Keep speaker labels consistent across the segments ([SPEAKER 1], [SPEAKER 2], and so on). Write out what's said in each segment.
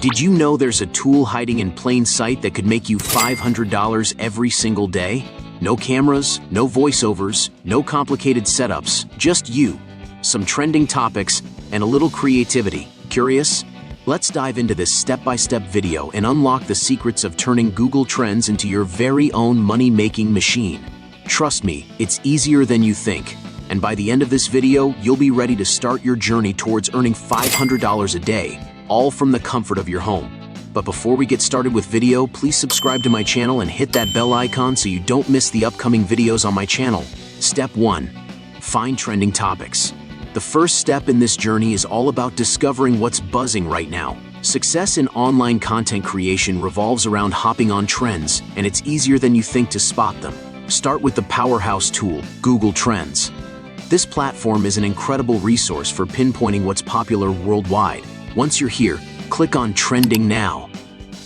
[SPEAKER 1] Did you know there's a tool hiding in plain sight that could make you $500 every single day? No cameras, no voiceovers, no complicated setups, just you, some trending topics, and a little creativity. Curious? Let's dive into this step-by-step video and unlock the secrets of turning Google Trends into your very own money-making machine. Trust me, it's easier than you think. And by the end of this video, you'll be ready to start your journey towards earning $500 a day, all from the comfort of your home. But before we get started with video, please subscribe to my channel and hit that bell icon so you don't miss the upcoming videos on my channel. Step 1. Find trending topics. The first step in this journey is all about discovering what's buzzing right now. Success in online content creation revolves around hopping on trends, and it's easier than you think to spot them. Start with the powerhouse tool, Google Trends. This platform is an incredible resource for pinpointing what's popular worldwide. Once you're here, click on Trending Now.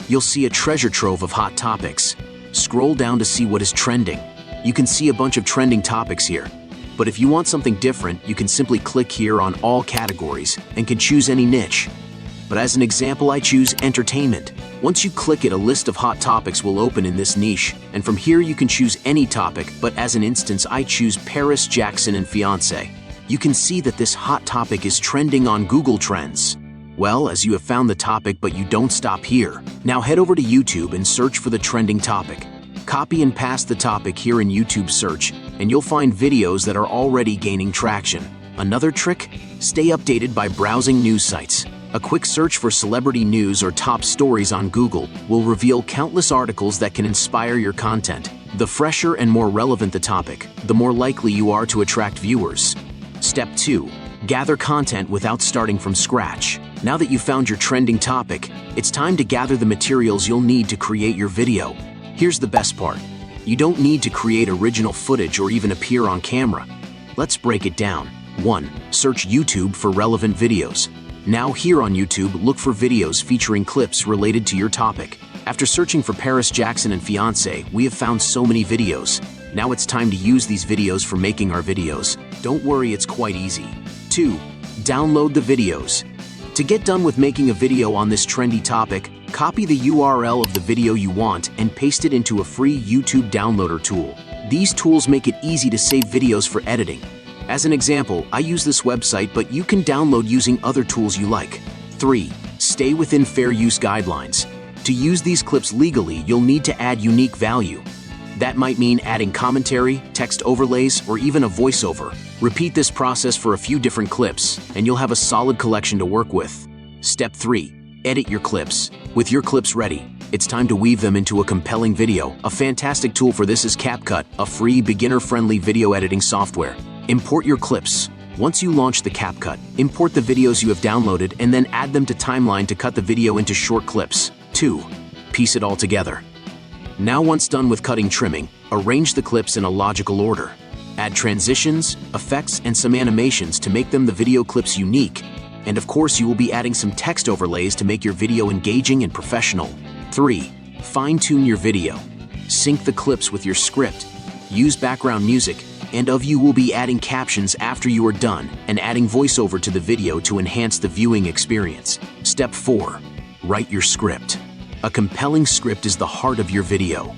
[SPEAKER 1] You'll see a treasure trove of hot topics. Scroll down to see what is trending. You can see a bunch of trending topics here. But if you want something different, you can simply click here on all categories and can choose any niche. But as an example, I choose entertainment. Once you click it, a list of hot topics will open in this niche, and from here you can choose any topic, but as an instance, I choose Paris Jackson and fiancé. You can see that this hot topic is trending on Google Trends. Well, as you have found the topic, but you don't stop here. Now head over to YouTube and search for the trending topic. Copy and paste the topic here in YouTube search, and you'll find videos that are already gaining traction. Another trick? Stay updated by browsing news sites. A quick search for celebrity news or top stories on Google will reveal countless articles that can inspire your content. The fresher and more relevant the topic, the more likely you are to attract viewers. Step 2. Gather content without starting from scratch. Now that you've found your trending topic, it's time to gather the materials you'll need to create your video. Here's the best part. You don't need to create original footage or even appear on camera. Let's break it down. 1. Search YouTube for relevant videos. Now here on YouTube, look for videos featuring clips related to your topic. After searching for Paris Jackson and fiancé, we have found so many videos. Now it's time to use these videos for making our videos. Don't worry, it's quite easy. 2. Download the videos. To get done with making a video on this trendy topic, copy the URL of the video you want and paste it into a free YouTube downloader tool. These tools make it easy to save videos for editing. As an example, I use this website, but you can download using other tools you like. 3. Stay within fair use guidelines. To use these clips legally, you'll need to add unique value. That might mean adding commentary, text overlays, or even a voiceover. Repeat this process for a few different clips, and you'll have a solid collection to work with. Step 3. Edit your clips. With your clips ready, it's time to weave them into a compelling video. A fantastic tool for this is CapCut, a free, beginner-friendly video editing software. Import your clips. Once you launch the CapCut, import the videos you have downloaded and then add them to Timeline to cut the video into short clips. 2. Piece it all together. Now once done with cutting, trimming, arrange the clips in a logical order. Add transitions, effects, and some animations to make them the video clips unique. And of course, you will be adding some text overlays to make your video engaging and professional. 3. Fine-tune your video. Sync the clips with your script. Use background music, and you will be adding captions after you are done and adding voiceover to the video to enhance the viewing experience. Step 4. Write your script. A compelling script is the heart of your video.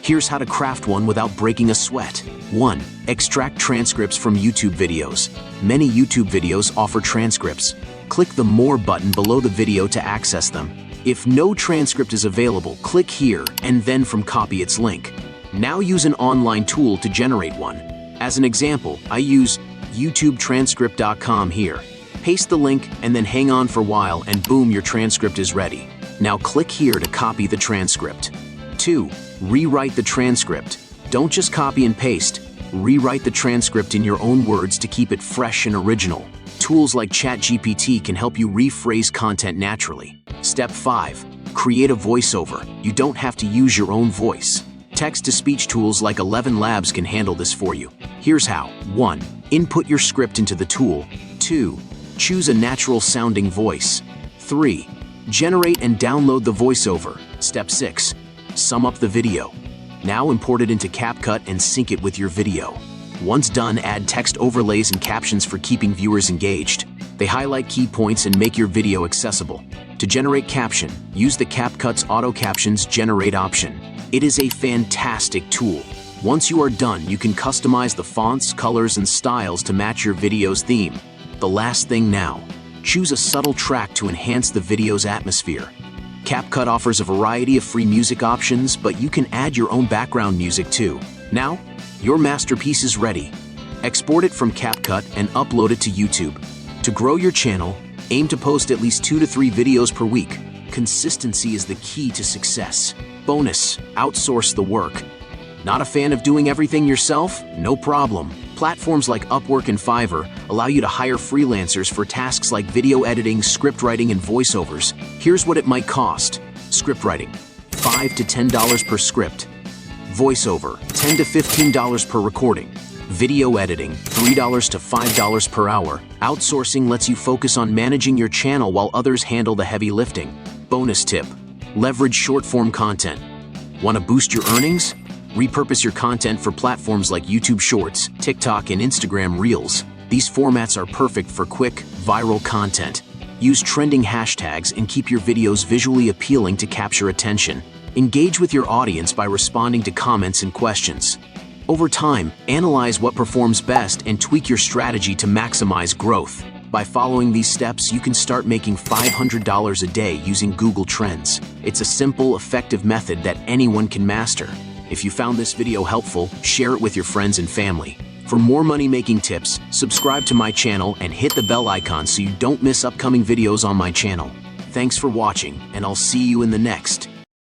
[SPEAKER 1] Here's how to craft one without breaking a sweat. 1. Extract transcripts from YouTube videos. Many YouTube videos offer transcripts. Click the More button below the video to access them. If no transcript is available, click here and then copy its link. Now use an online tool to generate one. As an example, I use YouTubeTranscript.com here. Paste the link and then hang on for a while and boom, your transcript is ready. Now click here to copy the transcript. 2. Rewrite the transcript. Don't just copy and paste. Rewrite the transcript in your own words to keep it fresh and original. Tools like ChatGPT can help you rephrase content naturally. Step 5. Create a voiceover. You don't have to use your own voice. Text-to-speech tools like 11 Labs can handle this for you. Here's how. 1. Input your script into the tool. 2. Choose a natural-sounding voice. 3. Generate and download the voiceover. Step 6. Sum up the video. Now import it into CapCut and sync it with your video. Once done, add text overlays and captions for keeping viewers engaged. They highlight key points and make your video accessible. To generate caption, use the CapCut's Auto Captions Generate option. It is a fantastic tool. Once you are done, you can customize the fonts, colors, and styles to match your video's theme. The last thing now, choose a subtle track to enhance the video's atmosphere. CapCut offers a variety of free music options, but you can add your own background music too. Now, your masterpiece is ready. Export it from CapCut and upload it to YouTube. To grow your channel, aim to post at least 2 to 3 videos per week. Consistency is the key to success. Bonus, outsource the work. Not a fan of doing everything yourself? No problem. Platforms like Upwork and Fiverr allow you to hire freelancers for tasks like video editing, script writing, and voiceovers. Here's what it might cost. Script writing, $5 to $10 per script. Voiceover, $10 to $15 per recording. Video editing, $3 to $5 per hour. Outsourcing lets you focus on managing your channel while others handle the heavy lifting. Bonus tip, leverage short-form content. Want to boost your earnings? Repurpose your content for platforms like YouTube Shorts, TikTok, and Instagram Reels. These formats are perfect for quick, viral content. Use trending hashtags and keep your videos visually appealing to capture attention. Engage with your audience by responding to comments and questions. Over time, analyze what performs best and tweak your strategy to maximize growth. By following these steps, you can start making $500 a day using Google Trends. It's a simple, effective method that anyone can master. If you found this video helpful, share it with your friends and family. For more money-making tips, subscribe to my channel and hit the bell icon so you don't miss upcoming videos on my channel. Thanks for watching, and I'll see you in the next.